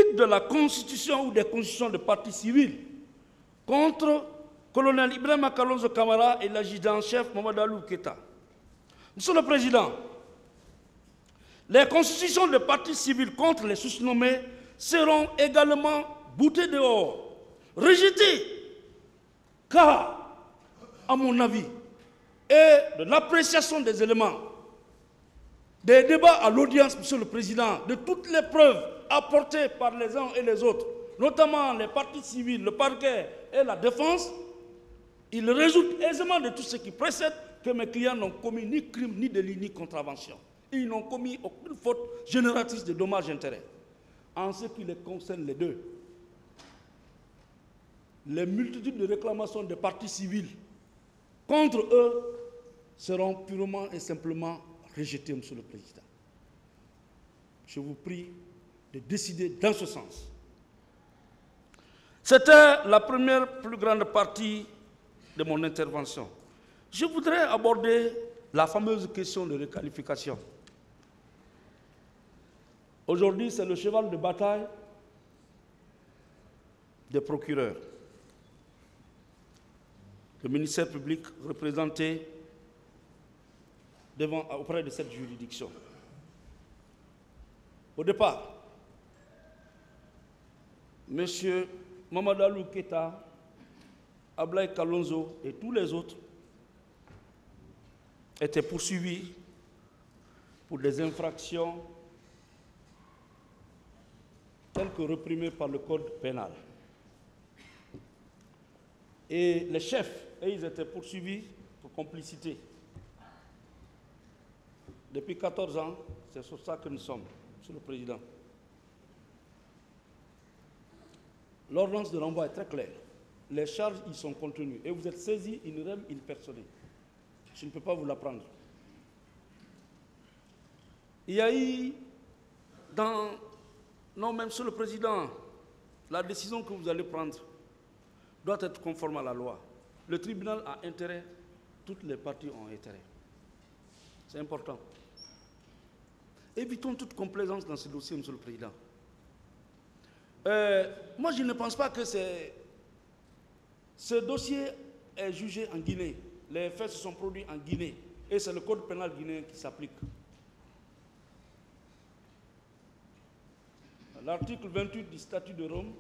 poursuite de la constitution ou des constitutions de partis civils contre colonel Ibrahima Kalonzo Kamara et l'adjudant-chef Mamadou Alou Keita. Monsieur le Président, les constitutions de partis civils contre les sous-nommés seront également boutées dehors, rejetées, car, à mon avis, et de l'appréciation des éléments, des débats à l'audience, Monsieur le Président, de toutes les preuves apportées par les uns et les autres, notamment les partis civils, le parquet et la défense, il résulte aisément de tout ce qui précède que mes clients n'ont commis ni crime, ni délit, ni contravention. Ils n'ont commis aucune faute génératrice de dommages et intérêts. En ce qui les concerne les deux, les multitudes de réclamations des partis civils contre eux seront purement et simplement rejetées, Monsieur le Président. Je vous prie de décider dans ce sens. C'était la première plus grande partie de mon intervention. Je voudrais aborder la fameuse question de requalification. Aujourd'hui, c'est le cheval de bataille des procureurs. Le ministère public représenté auprès de cette juridiction. Au départ, M. Mamadou Alou Keita, Ablaye Kalonzo et tous les autres étaient poursuivis pour des infractions telles que réprimées par le code pénal. Et les chefs, ils étaient poursuivis pour complicité. Depuis 14 ans, c'est sur ça que nous sommes, Monsieur le Président. L'ordonnance de renvoi est très claire. Les charges y sont contenues. Et vous êtes saisis in rem in persone. Je ne peux pas vous l'apprendre. Il y a eu, non, même Monsieur le Président, la décision que vous allez prendre doit être conforme à la loi. Le tribunal a intérêt, toutes les parties ont intérêt. C'est important. Évitons toute complaisance dans ce dossier, Monsieur le Président. Moi, je ne pense pas que ce dossier est jugé en Guinée. Les faits se sont produits en Guinée. Et c'est le code pénal guinéen qui s'applique. L'article 28 du statut de Rome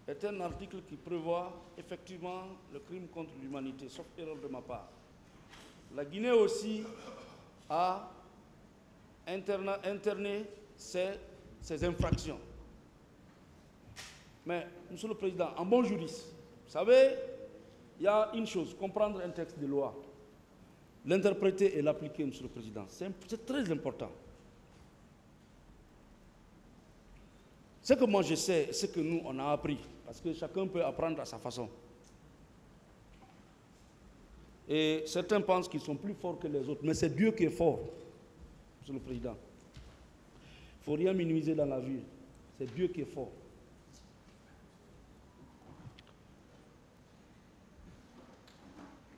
est un article qui prévoit effectivement le crime contre l'humanité, sauf erreur de ma part. La Guinée aussi a interné ces infractions. Mais, Monsieur le Président, en bon juriste, vous savez, il y a une chose, comprendre un texte de loi, l'interpréter et l'appliquer, Monsieur le Président, c'est très important. Ce que moi je sais, ce que nous on a appris, parce que chacun peut apprendre à sa façon. Et certains pensent qu'ils sont plus forts que les autres, mais c'est Dieu qui est fort, Monsieur le Président. Il ne faut rien minimiser dans la vie, c'est Dieu qui est fort.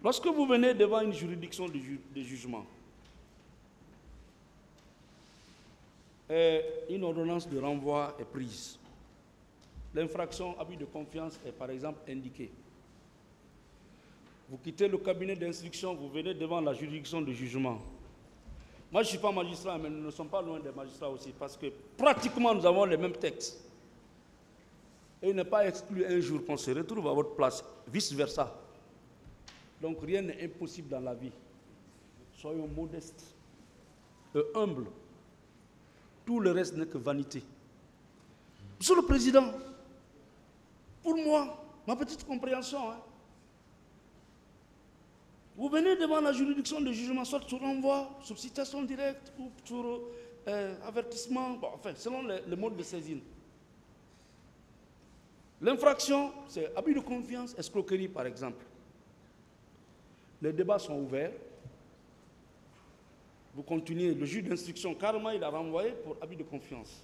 Lorsque vous venez devant une juridiction de jugement, et une ordonnance de renvoi est prise, l'infraction abus de confiance est par exemple indiquée. Vous quittez le cabinet d'instruction, vous venez devant la juridiction de jugement. Moi, je ne suis pas magistrat, mais nous ne sommes pas loin des magistrats aussi, parce que pratiquement nous avons les mêmes textes. Et il n'est pas exclu un jour qu'on se retrouve à votre place, vice-versa. Donc rien n'est impossible dans la vie. Soyons modestes et humbles. Tout le reste n'est que vanité. Monsieur le Président, pour moi, ma petite compréhension, vous venez devant la juridiction de jugement, soit sur renvoi, sur citation directe ou sur avertissement, bon, enfin, selon le mode de saisine. L'infraction, c'est abus de confiance, escroquerie par exemple. Les débats sont ouverts. Vous continuez, le juge d'instruction, carrément, il a renvoyé pour abus de confiance.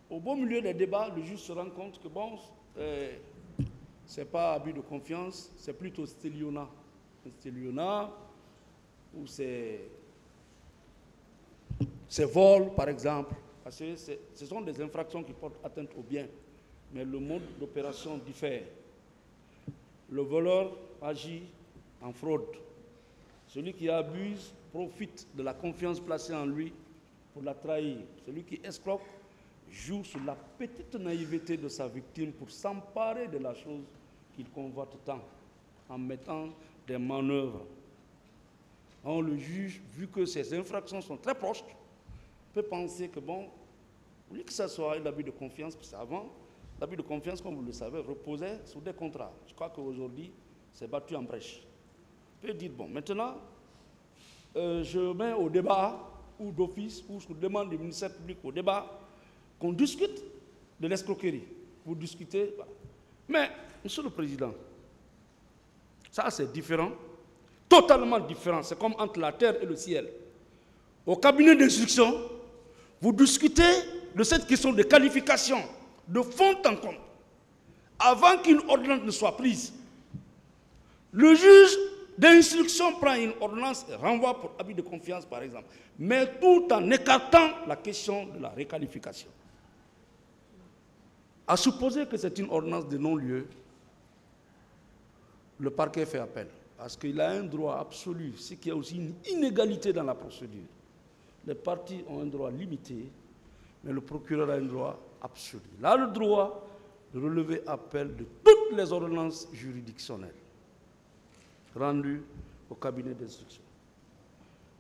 Au beau milieu des débats, le juge se rend compte que bon, ce n'est pas abus de confiance, c'est plutôt stéliona. Un stéliona, où c'est ces vols, par exemple, parce que ce sont des infractions qui portent atteinte au bien, mais le mode d'opération diffère. Le voleur agit en fraude. Celui qui abuse profite de la confiance placée en lui pour la trahir. Celui qui escroque joue sur la petite naïveté de sa victime pour s'emparer de la chose qu'il convoite tant, en mettant des manœuvres. On le juge, vu que ces infractions sont très proches, peut penser que bon, au lieu que ça soit un abus de confiance, parce qu'avant, l'abus de confiance, comme vous le savez, reposait sur des contrats. Je crois qu'aujourd'hui, c'est battu en brèche. On peut dire, bon, maintenant, je mets au débat, ou d'office, ou je demande du ministère public au débat, qu'on discute de l'escroquerie. Vous discutez, voilà. Mais, Monsieur le Président, ça c'est différent, totalement différent. C'est comme entre la terre et le ciel. Au cabinet d'instruction, vous discutez de cette question de qualification, de fond en comble, avant qu'une ordonnance ne soit prise. Le juge d'instruction prend une ordonnance et renvoie pour abus de confiance, par exemple, mais tout en écartant la question de la réqualification. À supposer que c'est une ordonnance de non-lieu, le parquet fait appel, parce qu'il a un droit absolu, c'est qu'il y a aussi une inégalité dans la procédure. Les parties ont un droit limité, mais le procureur a un droit absolu. Il a le droit de relever appel de toutes les ordonnances juridictionnelles rendues au cabinet d'instruction.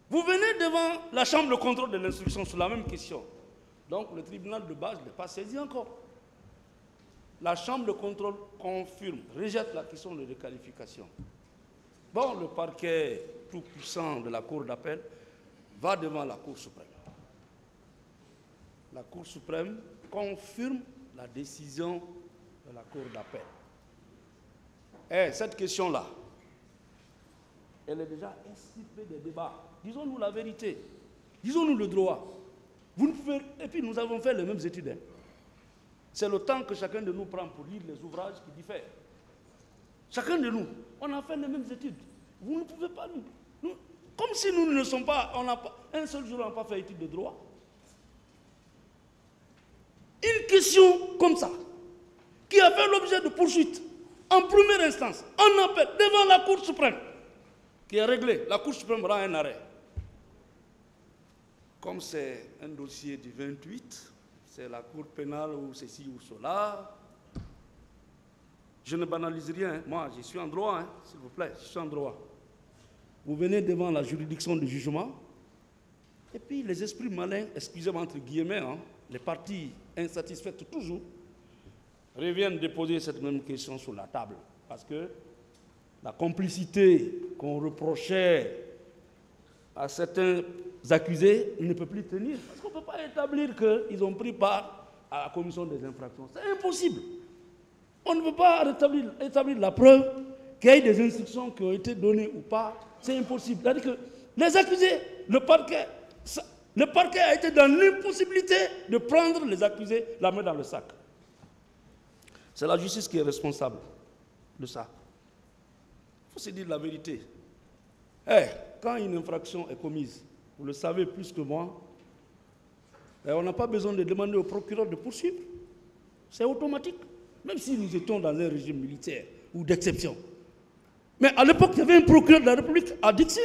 Vous venez devant la chambre de contrôle de l'instruction sur la même question. Donc le tribunal de base n'est pas saisi encore. La chambre de contrôle confirme, rejette la question de réqualification. Bon, le parquet tout puissant de la Cour d'appel va devant la Cour suprême. La Cour suprême confirme la décision de la Cour d'appel. Et cette question-là, elle est déjà inscrite des débats. Disons-nous la vérité. Disons-nous le droit. Vous ne pouvez... Et puis nous avons fait les mêmes études. C'est le temps que chacun de nous prend pour lire les ouvrages qui diffèrent. Chacun de nous, on a fait les mêmes études. Vous ne pouvez pas nous comme si nous ne sommes pas, on n'a pas, un seul jour, on n'a pas fait étude de droit. Une question comme ça, qui a fait l'objet de poursuites en première instance, en appel, devant la Cour suprême, qui est réglée. La Cour suprême rend un arrêt. Comme c'est un dossier du 28, c'est la Cour pénale ou ceci ou cela. Je ne banalise rien. Moi, je suis en droit, s'il vous plaît, je suis en droit. Vous venez devant la juridiction de jugement, et puis les esprits malins, excusez-moi entre guillemets, les parties insatisfaites toujours, reviennent déposer cette même question sur la table. Parce que la complicité qu'on reprochait à certains accusés ne peut plus tenir. Parce qu'on ne peut pas établir qu'ils ont pris part à la commission des infractions. C'est impossible. On ne peut pas établir la preuve qu'il y ait des instructions qui ont été données ou pas. C'est impossible. C'est-à-dire que les accusés, le parquet a été dans l'impossibilité de prendre les accusés la main dans le sac. C'est la justice qui est responsable de ça. Il faut se dire la vérité. Quand une infraction est commise, vous le savez plus que moi, on n'a pas besoin de demander au procureur de poursuivre. C'est automatique. Même si nous étions dans un régime militaire ou d'exception. Mais à l'époque, il y avait un procureur de la République à Dixine.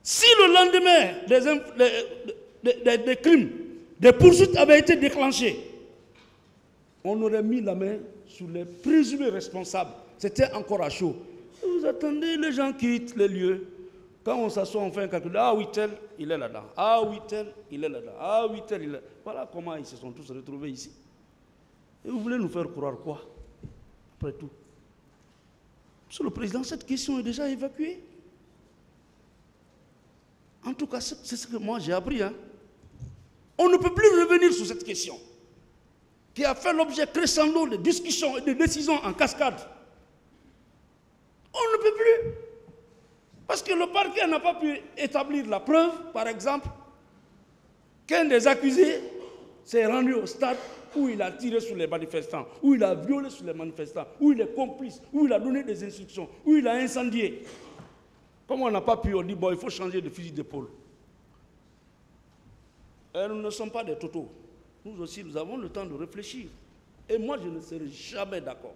Si le lendemain des crimes, des poursuites avaient été déclenchées, on aurait mis la main sur les présumés responsables. C'était encore à chaud. Vous attendez, les gens quittent les lieux. Quand on s'assoit, on fait un calcul. Ah oui, tel, il est là-dedans. Ah oui, tel, il est là-dedans. Ah oui, tel, il est là. Voilà comment ils se sont tous retrouvés ici. Et vous voulez nous faire croire quoi, après tout? Monsieur le Président, cette question est déjà évacuée. En tout cas, c'est ce que moi j'ai appris. On ne peut plus revenir sur cette question, qui a fait l'objet crescendo de discussions et de décisions en cascade. On ne peut plus. Parce que le parquet n'a pas pu établir la preuve, par exemple, qu'un des accusés s'est rendu au stade où il a tiré sur les manifestants, où il a violé sur les manifestants, où il est complice, où il a donné des instructions, où il a incendié. Comme on n'a pas pu, on dit, bon, il faut changer de fusil d'épaule. Nous ne sommes pas des totos. Nous aussi, nous avons le temps de réfléchir. Et moi, je ne serai jamais d'accord